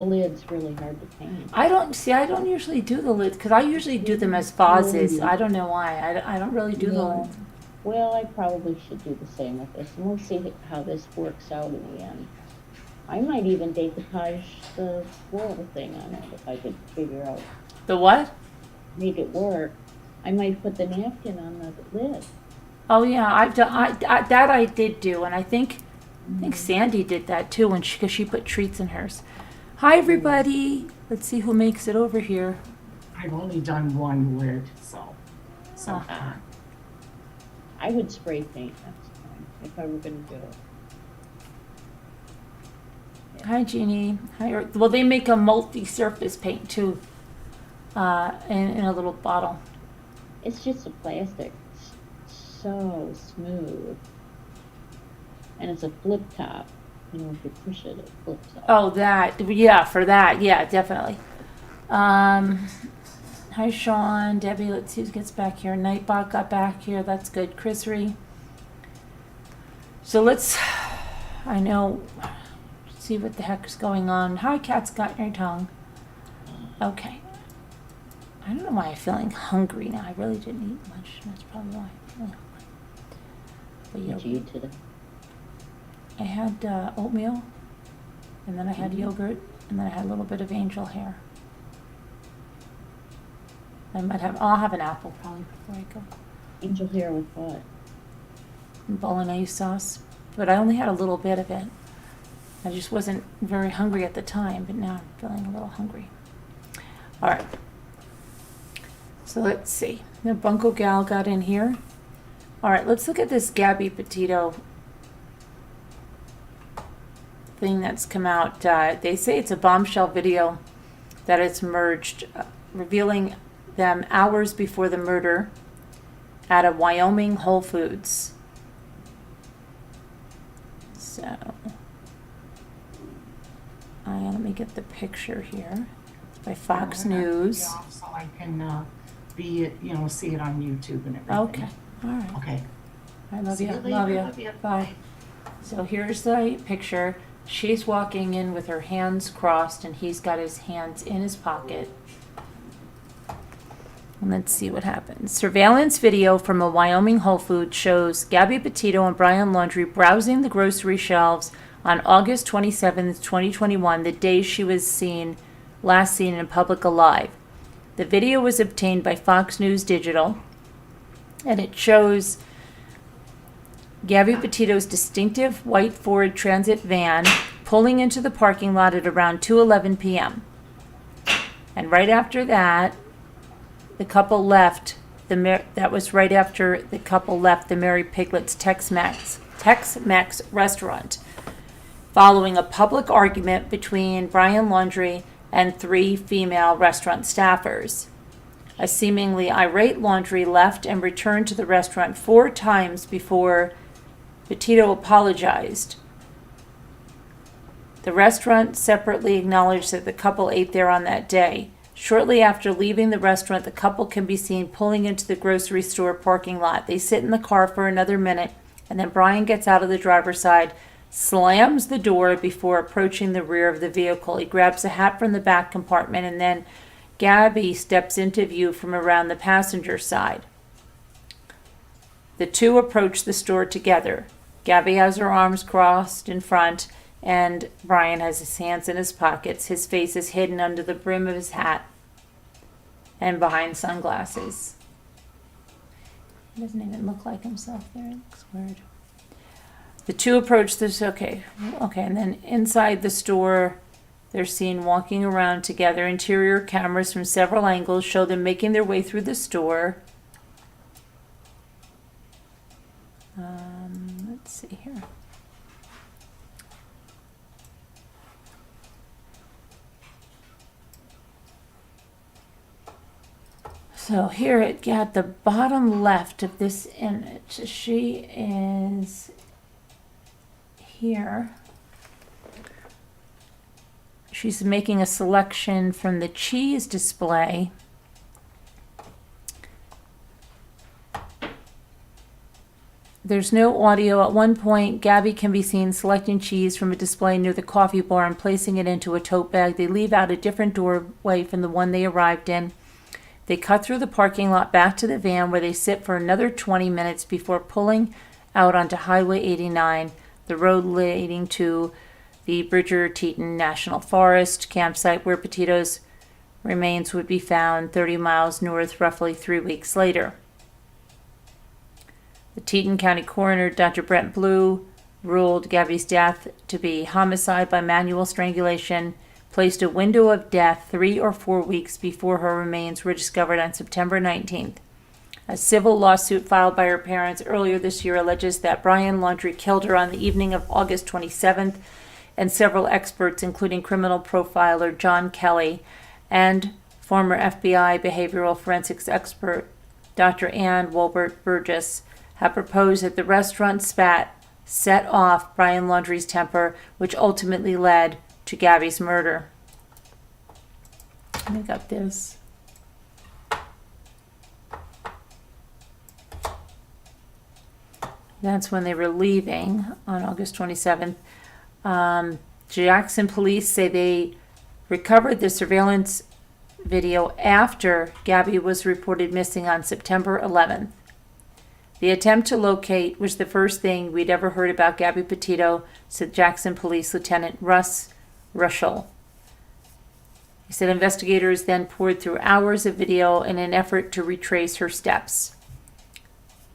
The lid's really hard to paint. I don't usually do the lids because I usually do them as vases. I don't know why. I don't really do the lids. Well, I probably should do the same with this, and we'll see how this works out in the end. I might even decoupage the floral thing on it if I could figure out. The what? Make it work. I might put the napkin on the lid. Oh yeah, I've done. That I did do, and I think Sandy did that too when because she put treats in hers. Hi everybody. Let's see who makes it over here. I've only done one lid, so far. I would spray paint next time if I were going to do it. Yeah. Hi Jeannie. Hi. Well, they make a multi-surface paint too, in a little bottle. It's just a plastic. It's so smooth, and it's a flip top. You know, if you push it, it flips up. Oh, that. Yeah, for that. Yeah, definitely. Hi, Sean. Debbie, let's see who gets back here. Nightbot got back here. That's good. Chrisry. So I know, see what the heck is going on. Hi, Cat's got your tongue. Okay. I don't know why I'm feeling hungry now. I really didn't eat much. That's probably why I'm feeling hungry. But What did you eat today? I had oatmeal, and then I had yogurt, and then I had a little bit of angel hair. I'll have an apple probably before I go. Angel hair with what? And bolognese sauce, but I only had a little bit of it. I just wasn't very hungry at the time, but now I'm feeling a little hungry. All right. So let's see. The Bunko Gal got in here. All right, let's look at this Gabby Petito thing that's come out. They say it's a bombshell video that has emerged, revealing them hours before the murder at a Wyoming Whole Foods. So, let me get the picture here. It's by Fox News. So I can see it on YouTube and everything. Okay. All right. Okay. I love you. Love you. Bye. So here's the picture. She's walking in with her hands crossed, and he's got his hands in his pocket. And let's see what happens. Surveillance video from a Wyoming Whole Foods shows Gabby Petito and Brian Laundrie browsing the grocery shelves on August 27th, 2021, the day she was last seen in public alive. The video was obtained by Fox News Digital, and it shows Gabby Petito's distinctive white Ford Transit van pulling into the parking lot at around 2:11 p.m. And right after that, the couple left. That was right after the couple left the Mary Piglet's Tex-Mex restaurant, following a public argument between Brian Laundrie and 3 female restaurant staffers. A seemingly irate Laundrie left and returned to the restaurant 4 times before Petito apologized. The restaurant separately acknowledged that the couple ate there on that day. Shortly after leaving the restaurant, the couple can be seen pulling into the grocery store parking lot. They sit in the car for another minute, and then Brian gets out of the driver's side, slams the door before approaching the rear of the vehicle. He grabs a hat from the back compartment, and then Gabby steps into view from around the passenger side. The two approach the store together. Gabby has her arms crossed in front, and Brian has his hands in his pockets. His face is hidden under the brim of his hat and behind sunglasses. He doesn't even look like himself there. It looks weird. The two approach this, okay, and then inside the store, they're seen walking around together. Interior cameras from several angles show them making their way through the store. Let's see here. So here at the bottom left of this image, she is here. She's making a selection from the cheese display. There's no audio. At one point, Gabby can be seen selecting cheese from a display near the coffee bar and placing it into a tote bag. They leave out a different doorway from the one they arrived in. They cut through the parking lot back to the van where they sit for another 20 minutes before pulling out onto Highway 89, the road leading to the Bridger-Teton National Forest campsite where Petito's remains would be found 30 miles north roughly 3 weeks later. The Teton County coroner, Dr. Brent Blue, ruled Gabby's death to be homicide by manual strangulation, placed a window of death 3 or 4 weeks before her remains were discovered on September 19th. A civil lawsuit filed by her parents earlier this year alleges that Brian Laundrie killed her on the evening of August 27th, and several experts, including criminal profiler John Kelly and former FBI behavioral forensics expert Dr. Ann Wolbert Burgess, have proposed that the restaurant spat set off Brian Laundrie's temper, which ultimately led to Gabby's murder. I got this. That's when they were leaving on August 27th. Jackson police say they recovered the surveillance video after Gabby was reported missing on September 11th. The attempt to locate was the first thing we'd ever heard about Gabby Petito, said Jackson Police Lieutenant Russ Ruschel. He said investigators then poured through hours of video in an effort to retrace her steps.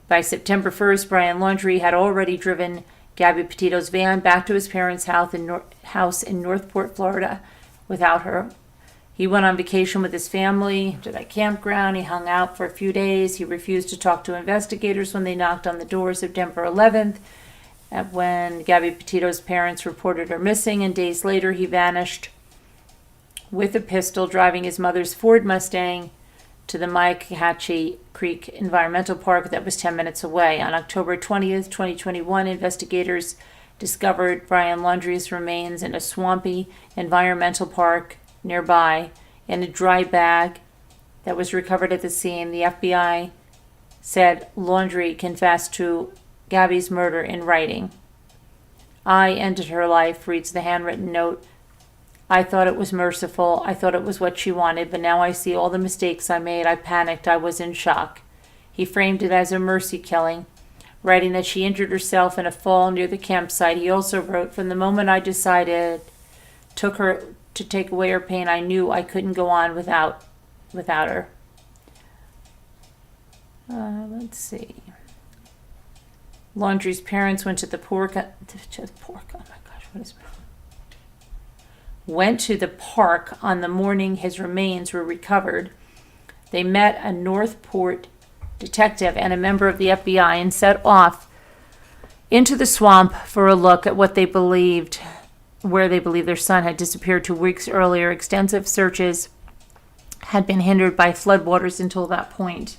By September 1st, Brian Laundrie had already driven Gabby Petito's van back to his parents' house in Northport, Florida, without her. He went on vacation with his family to that campground. He hung out for a few days. He refused to talk to investigators when they knocked on the door September 11th, when Gabby Petito's parents reported her missing, and days later he vanished with a pistol, driving his mother's Ford Mustang to the Myakatchee Creek Environmental Park that was 10 minutes away. On October 20th, 2021, investigators discovered Brian Laundrie's remains in a swampy environmental park nearby in a dry bag that was recovered at the scene. The FBI said Laundrie confessed to Gabby's murder in writing. "I ended her life," reads the handwritten note. "I thought it was merciful. I thought it was what she wanted, but now I see all the mistakes I made. I panicked. I was in shock." He framed it as a mercy killing, writing that she injured herself in a fall near the campsite. He also wrote, "From the moment I decided took her to take away her pain, I knew I couldn't go on without her." Let's see. Laundrie's parents went to the park. Oh my gosh, what is? Went to the park on the morning his remains were recovered. They met a Northport detective and a member of the FBI and set off into the swamp for a look at where they believed their son had disappeared 2 weeks earlier. Extensive searches had been hindered by floodwaters until that point.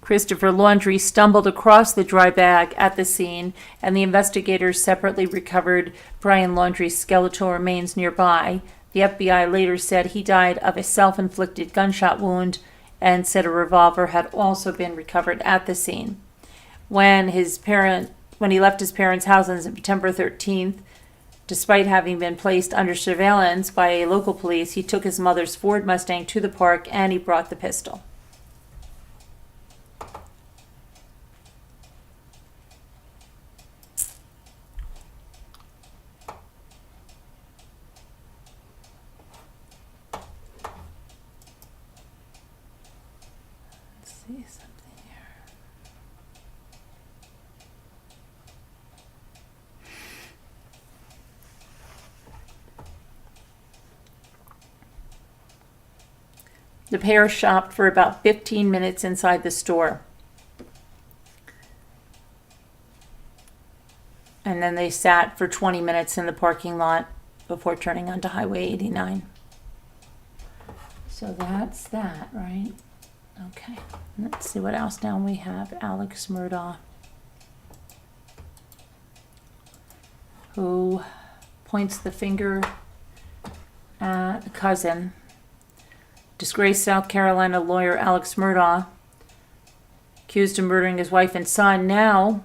Christopher Laundrie stumbled across the dry bag at the scene, and the investigators separately recovered Brian Laundrie's skeletal remains nearby. The FBI later said he died of a self-inflicted gunshot wound and said a revolver had also been recovered at the scene. When he left his parents' house on September 13th, despite having been placed under surveillance by local police, he took his mother's Ford Mustang to the park and he brought the pistol. Let's see something here. The pair shopped for about 15 minutes inside the store. And then they sat for 20 minutes in the parking lot before turning onto Highway 89. So that's that, right? Okay. Let's see what else now we have. Alex Murdaugh, who points the finger at the cousin. Disgraced South Carolina lawyer Alex Murdaugh accused of murdering his wife and son, now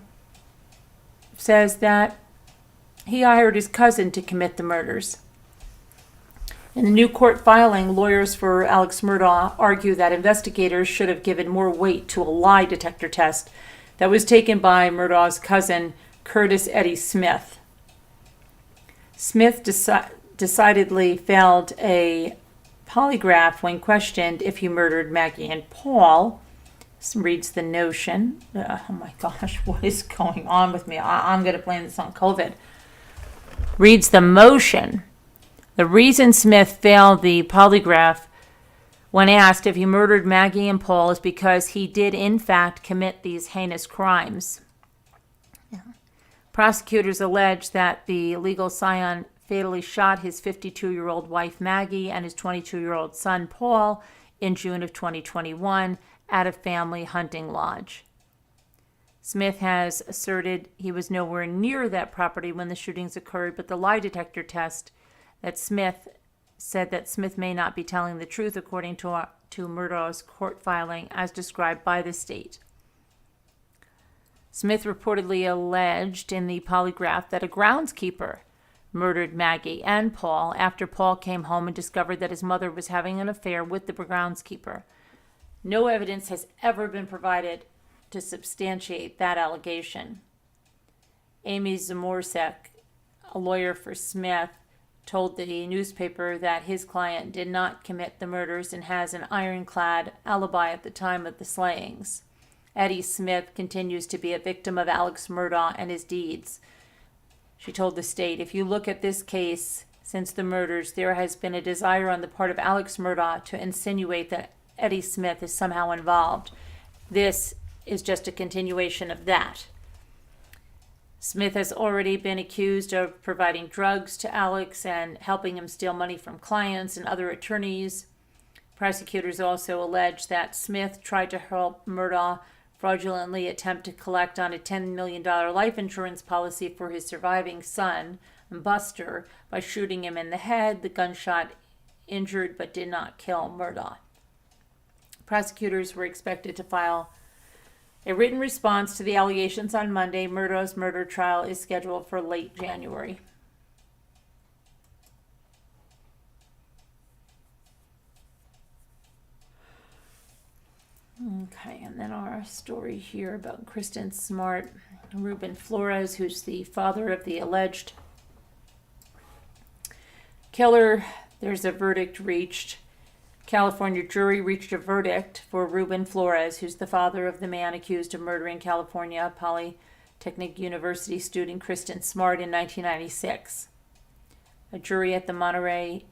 says that he hired his cousin to commit the murders. In the new court filing, lawyers for Alex Murdaugh argue that investigators should have given more weight to a lie detector test that was taken by Murdaugh's cousin, Curtis Eddie Smith. Smith decidedly failed a polygraph when questioned if he murdered Maggie and Paul. This reads the notion. Oh my gosh, what is going on with me? I'm going to blame this on COVID. Reads the motion. The reason Smith failed the polygraph when asked if he murdered Maggie and Paul is because he did in fact commit these heinous crimes. Prosecutors allege that the legal scion fatally shot his 52-year-old wife Maggie and his 22-year-old son Paul in June of 2021 at a family hunting lodge. Smith has asserted he was nowhere near that property when the shootings occurred, but the lie detector test that Smith said that Smith may not be telling the truth according to Murdaugh's court filing as described by the state. Smith reportedly alleged in the polygraph that a groundskeeper murdered Maggie and Paul after Paul came home and discovered that his mother was having an affair with the groundskeeper. No evidence has ever been provided to substantiate that allegation. Amy Zamorsek, a lawyer for Smith, told the newspaper that his client did not commit the murders and has an ironclad alibi at the time of the slayings. Eddie Smith continues to be a victim of Alex Murdaugh and his deeds. She told the state, if you look at this case since the murders, there has been a desire on the part of Alex Murdaugh to insinuate that Eddie Smith is somehow involved. This is just a continuation of that. Smith has already been accused of providing drugs to Alex and helping him steal money from clients and other attorneys. Prosecutors also allege that Smith tried to help Murdaugh fraudulently attempt to collect on a $10 million life insurance policy for his surviving son, Buster, by shooting him in the head. The gunshot injured but did not kill Murdaugh. Prosecutors were expected to file a written response to the allegations on Monday. Murdaugh's murder trial is scheduled for late January. Okay, and then our story here about Kristin Smart, Ruben Flores, who's the father of the alleged killer. There's a verdict reached. California jury reached a verdict for Ruben Flores, who's the father of the man accused of murdering California Polytechnic University student Kristin Smart in 1996. A jury at the Monterey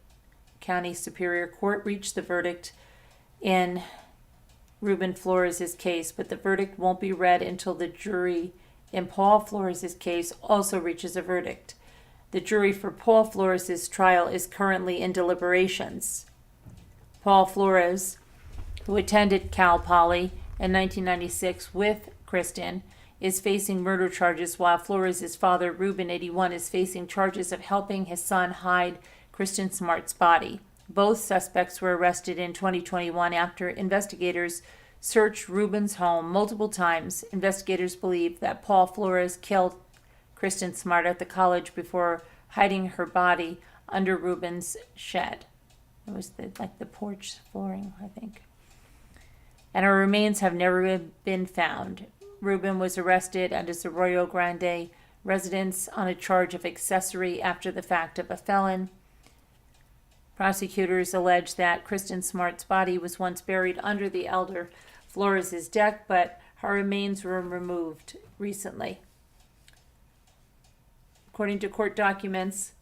County Superior Court reached the verdict in Ruben Flores' case, but the verdict won't be read until the jury in Paul Flores' case also reaches a verdict. The jury for Paul Flores' trial is currently in deliberations. Paul Flores, who attended Cal Poly in 1996 with Kristin, is facing murder charges, while Flores' father, Ruben, 81, is facing charges of helping his son hide Kristin Smart's body. Both suspects were arrested in 2021 after investigators searched Ruben's home multiple times. Investigators believe that Paul Flores killed Kristin Smart at the college before hiding her body under Ruben's shed. It was the porch flooring, I think. And her remains have never been found. Ruben was arrested at his Arroyo Grande residence on a charge of accessory after the fact of a felon. Prosecutors allege that Kristin Smart's body was once buried under the elder Flores' deck, but her remains were removed recently. According to court documents,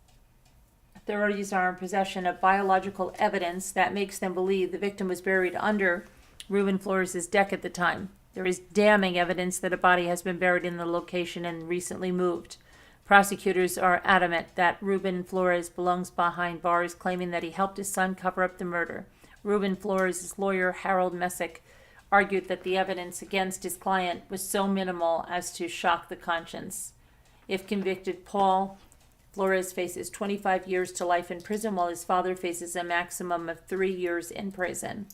authorities are in possession of biological evidence that makes them believe the victim was buried under Ruben Flores' deck at the time. There is damning evidence that a body has been buried in the location and recently moved. Prosecutors are adamant that Ruben Flores belongs behind bars, claiming that he helped his son cover up the murder. Ruben Flores' lawyer, Harold Messick, argued that the evidence against his client was so minimal as to shock the conscience. If convicted, Paul Flores faces 25 years to life in prison, while his father faces a maximum of 3 years in prison.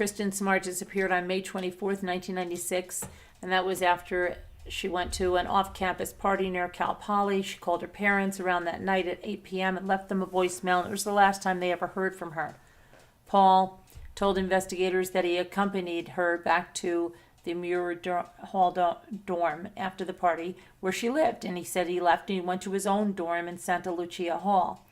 Kristin Smart disappeared on May 24th, 1996, and that was after she went to an off-campus party near Cal Poly. She called her parents around that night at 8 p.m. and left them a voicemail, and it was the last time they ever heard from her. Paul told investigators that he accompanied her back to the Murdaugh dorm after the party where she lived, and he said he left and he went to his own dorm in Santa Lucia Hall.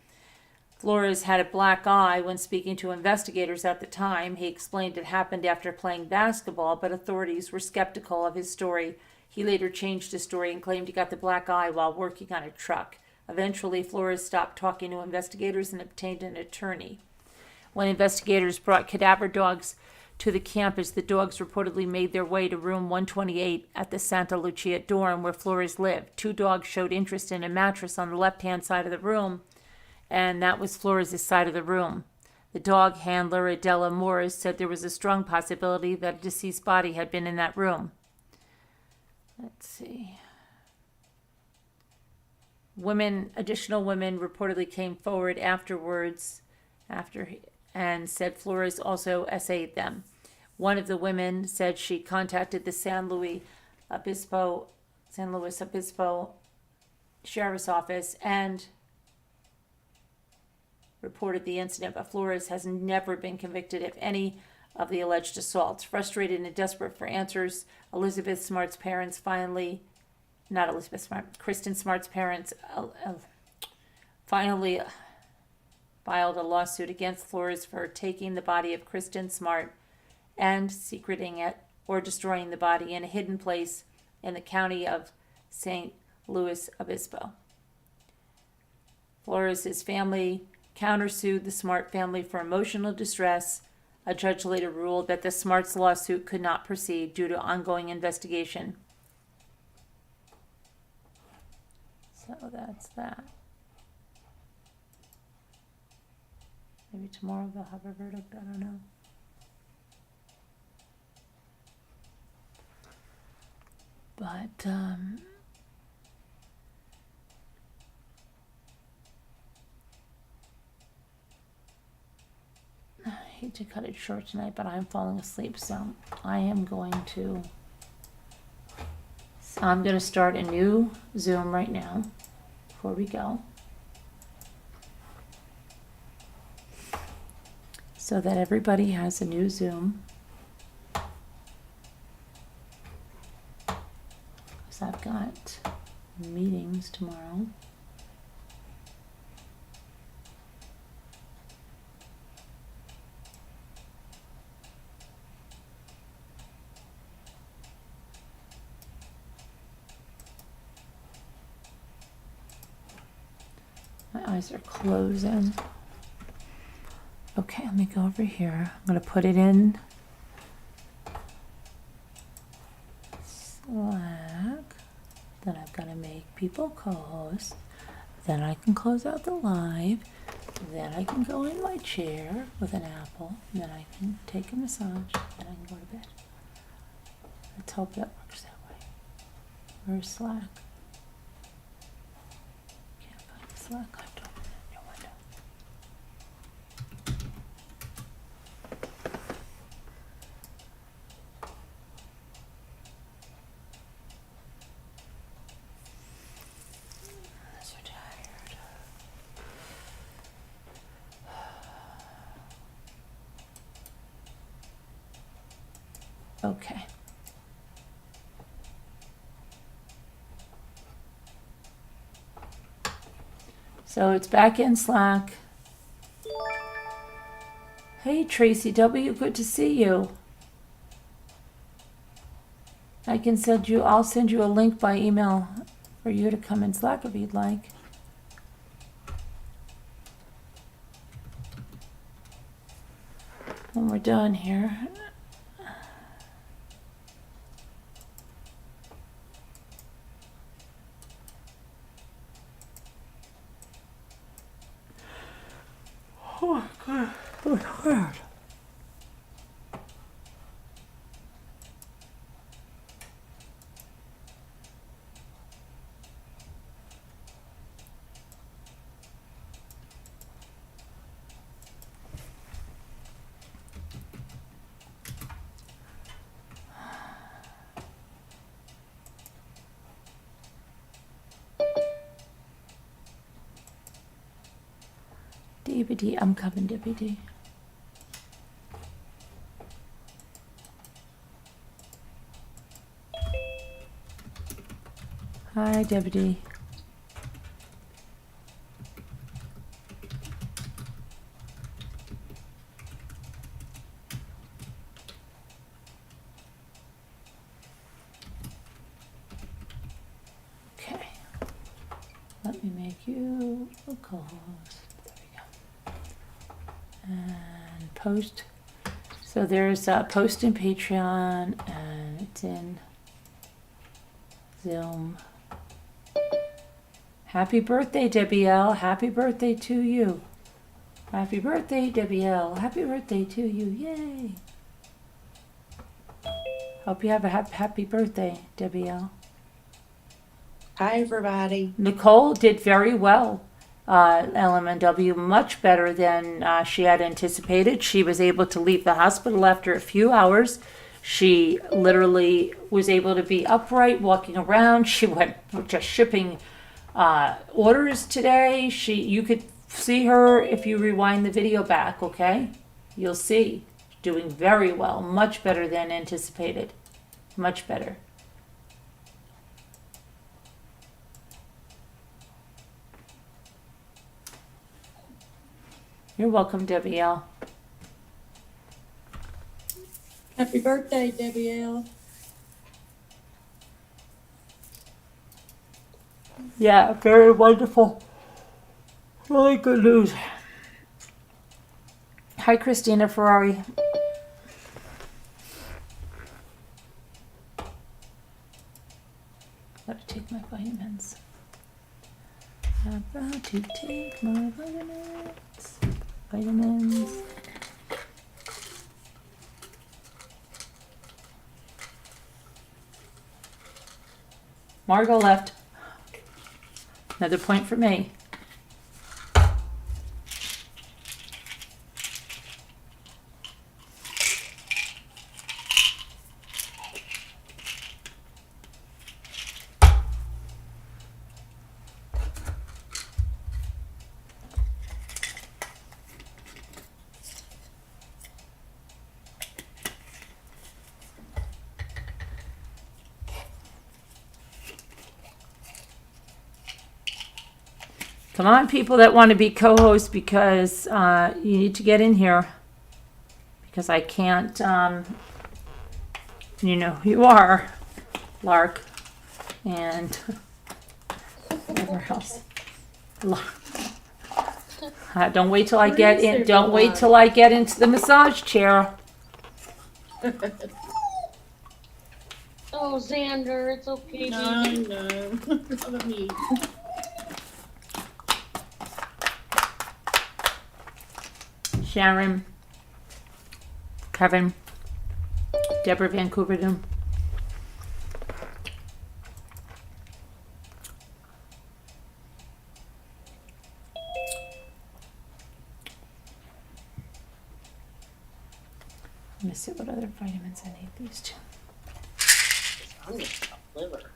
Flores had a black eye when speaking to investigators at the time. He explained it happened after playing basketball, but authorities were skeptical of his story. He later changed his story and claimed he got the black eye while working on a truck. Eventually, Flores stopped talking to investigators and obtained an attorney. When investigators brought cadaver dogs to the campus, the dogs reportedly made their way to room 128 at the Santa Lucia dorm where Flores lived. 2 dogs showed interest in a mattress on the left-hand side of the room, and that was Flores' side of the room. The dog handler, Adela Morris, said there was a strong possibility that a deceased body had been in that room. Let's see. Additional women reportedly came forward afterwards and said Flores also essayed them. One of the women said she contacted the San Luis Obispo Sheriff's Office and reported the incident, but Flores has never been convicted of any of the alleged assaults. Frustrated and desperate for answers, Kristin Smart's parents finally filed a lawsuit against Flores for taking the body of Kristin Smart and secreting it or destroying the body in a hidden place in the county of St. Luis Obispo. Flores' family countersued the Smart family for emotional distress. A judge later ruled that the Smart's lawsuit could not proceed due to ongoing investigation. So that's that. Maybe tomorrow they'll have a verdict, I don't know. But, I hate to cut it short tonight, but I'm falling asleep, so I'm going to start a new Zoom right now before we go, so that everybody has a new Zoom. Because I've got meetings tomorrow. My eyes are closing. Okay, let me go over here. I'm going to put it in Slack. Then I've got to make people co-hosts. Then I can close out the live. Then I can go in my chair with an apple. Then I can take a massage. Then I can go to bed. Let's hope that works that way. Where's Slack? Can't find Slack. I have to open a new window. I'm so tired. Okay. So it's back in Slack. Hey Tracy W, good to see you. I'll send you a link by email for you to come in Slack if you'd like. When we're done here. Oh, God. Oh, God. Debbie D. I'm coming, Debbie D. Hi, Debbie D. Okay. Let me make you a co-host. There we go. And post. So there's a post in Patreon and it's in Zoom. Happy birthday, Debbie L. Happy birthday to you. Happy birthday, Debbie L. Happy birthday to you. Yay. Hope you have a happy birthday, Debbie L. Hi, everybody. Nicole did very well. LMNW, much better than she had anticipated. She was able to leave the hospital after a few hours. She literally was able to be upright, walking around. She went just shipping orders today. You could see her if you rewind the video back, okay? You'll see. Doing very well, much better than anticipated. Much better. You're welcome, Debbie L. Happy birthday, Debbie L. Yeah, very wonderful. Really good news. Hi, Christina Ferrari. Gotta take my vitamins. About to take my vitamins. Vitamins. Margot left. Another point for me. Come on, people that want to be co-hosts, because you need to get in here. Because I can't, you know who you are, Lark, and whatever else. Don't wait till I get in. Don't wait till I get into the massage chair. Oh, Xander, it's okay. No, baby. no, not me. Sharon, Kevin, Deborah Vancouverdom. Let me see what other vitamins I need. These two. I'm just a liver.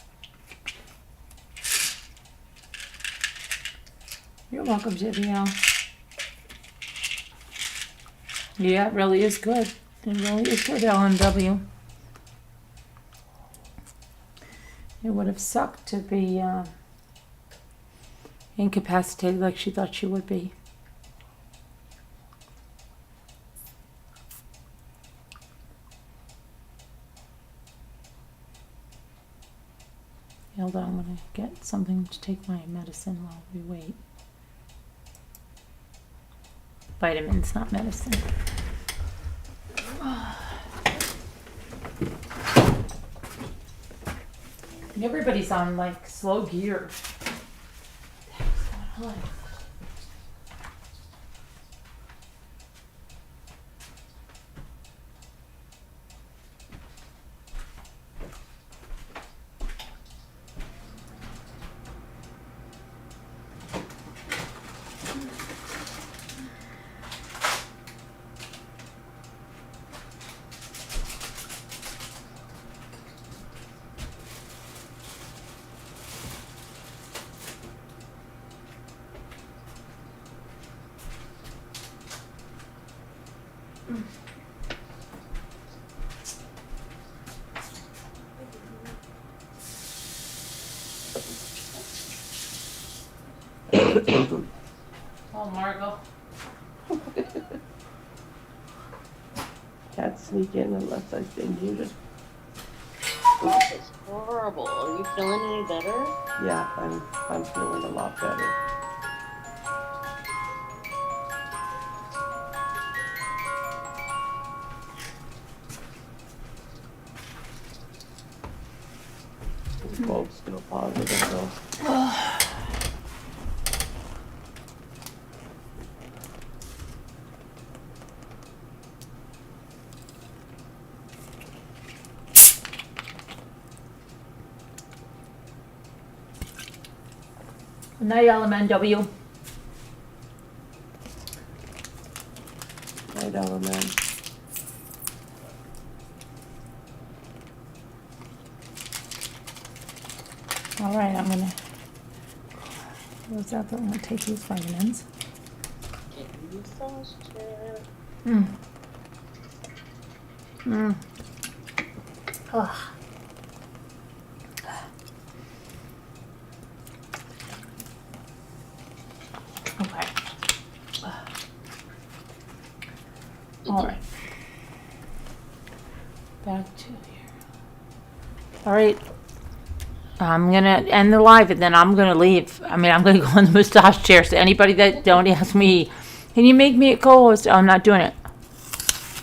You're welcome, JBL. Yeah, it really is good. It really is good, LMW. It would have sucked to be incapacitated like she thought she would be. Hold on, I'm going to get something to take my medicine while we wait. Vitamins, not medicine. Everybody's on like slow gear. What the heck's going on? Oh, Margot. Can't sneak in unless I've been muted. This is horrible. Are you feeling any better? Yeah, I'm feeling a lot better. Both still positive though. Good night, LMNW. Night, element. All right, I'm gonna close out. I'm gonna take these vitamins. Getting exhausted. Ugh. Okay. All right. Back to here. All right. I'm gonna end the live and then I'm gonna leave. I mean, I'm gonna go in the massage chair. So anybody that don't ask me, can you make me a co-host? I'm not doing it.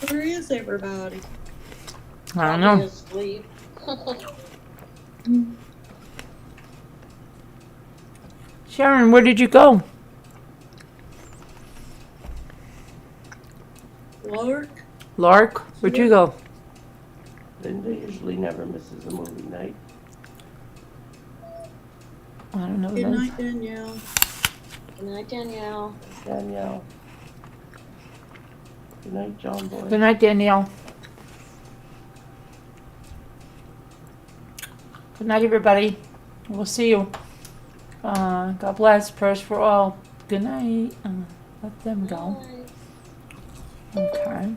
Where is everybody? I don't Probably know. asleep. Sharon, where did you go? Lark? Lark, where'd you go? Linda usually never misses a movie night. I don't know. Good those. night, Danielle. Good night, Danielle. Danielle. Good night, John Boy. Good night, Danielle. Good night, everybody. We'll see you. God bless. Prayers for all. Good night. Let them go. Bye. Okay.